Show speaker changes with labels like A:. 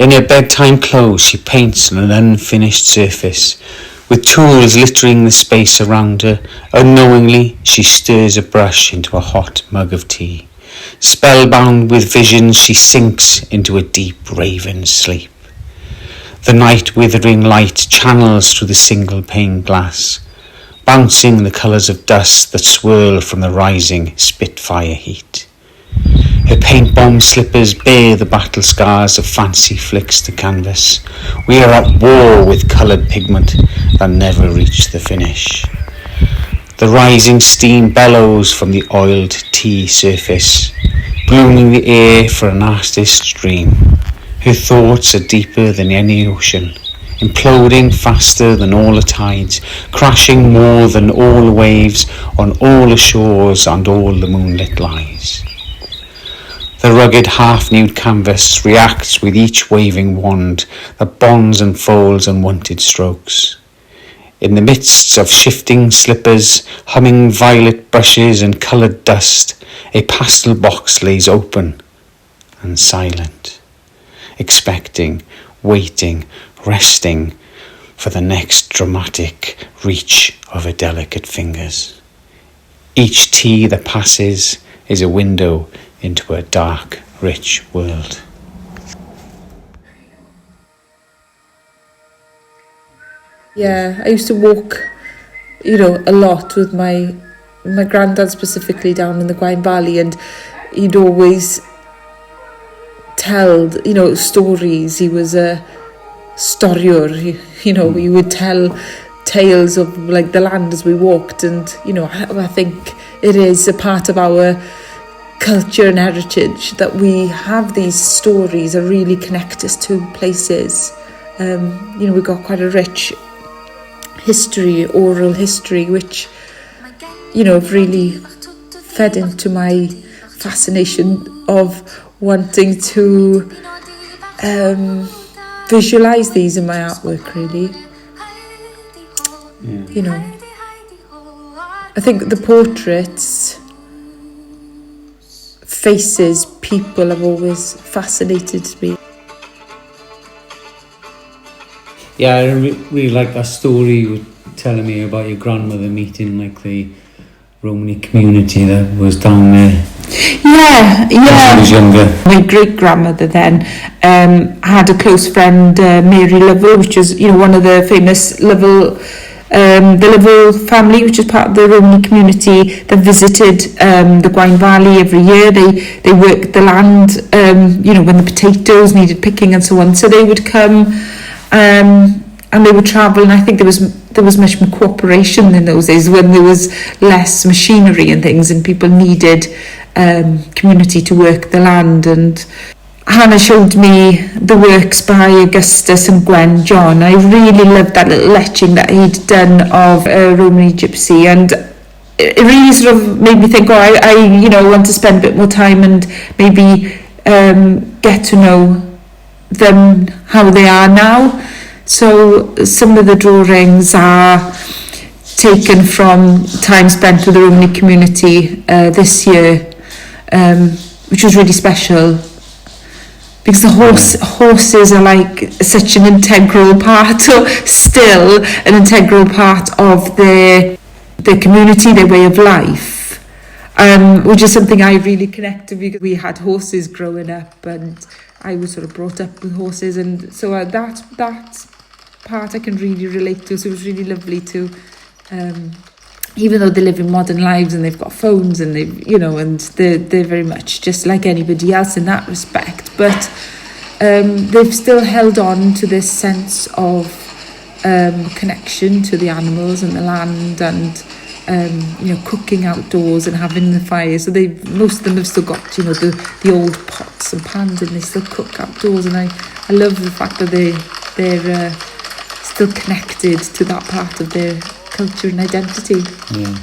A: In her bedtime clothes she paints on an unfinished surface, with tools littering the space around her. Unknowingly she stirs a brush into a hot mug of tea. Spellbound with visions she sinks into a deep raven sleep. The night withering light channels through the single pane glass, bouncing the colours of dust that swirl from the rising spitfire heat. Her paint-bomb slippers bear the battle scars of fancy flicks to canvas. We are at war with coloured pigment that never reach the finish. The rising steam bellows from the oiled tea surface, blooming the air for an artist's dream. Her thoughts are deeper than any ocean, imploding faster than all the tides, crashing more than all the waves on all the shores and all the moonlit lies. The rugged half-nude canvas reacts with each waving wand that bonds and folds unwanted strokes. In the midst of shifting slippers, humming violet brushes and coloured dust, a pastel box lays open and silent, expecting, waiting, resting for the next dramatic reach of her delicate fingers. Each tea that passes is a window into a dark, rich world.
B: Yeah, I used to walk, a lot with my granddad, specifically down in the Gwaun Valley, and he'd always tell, stories. He was a storiwr, he would tell tales of like the land as we walked, and I think it is a part of our culture and heritage that we have these stories that really connect us to places. We've got quite a rich history, oral history, which have really fed into my fascination of wanting to visualize these in my artwork, really. I think the portraits, faces, people have always fascinated me.
C: Yeah, I really like that story you were telling me about your grandmother meeting like the Romani community that was down there.
B: Yeah.
C: When she was younger.
B: My great grandmother then had a close friend, Mary Lovell, which is one of the famous Lovell. The Lovell family, which is part of the Romani community, that visited the Gwaun Valley every year. They worked the land, when the potatoes needed picking and so on. So they would come and they would travel, and I think there was much more cooperation in those days when there was less machinery and things, and people needed community to work the land. And Hannah showed me the works by Augustus and Gwen John. I really loved that little etching that he'd done of a Romani gypsy, and it really sort of made me think, I want to spend a bit more time and maybe get to know them how they are now. So some of the drawings are taken from time spent with the Romani community this year, which was really special, because the horses are like such an integral part, or still an integral part of their community, their way of life, which is something I really connect to, because we had horses growing up and I was sort of brought up with horses, and so that part I can really relate to. So it was really lovely to, even though they live in modern lives and they've got phones and and they're very much just like anybody else in that respect, but they've still held on to this sense of connection to the animals and the land, and cooking outdoors and having the fire. So most of them have still got the old pots and pans, and they still cook outdoors, and I love the fact that they're still connected to that part of their culture and identity.
C: Yeah.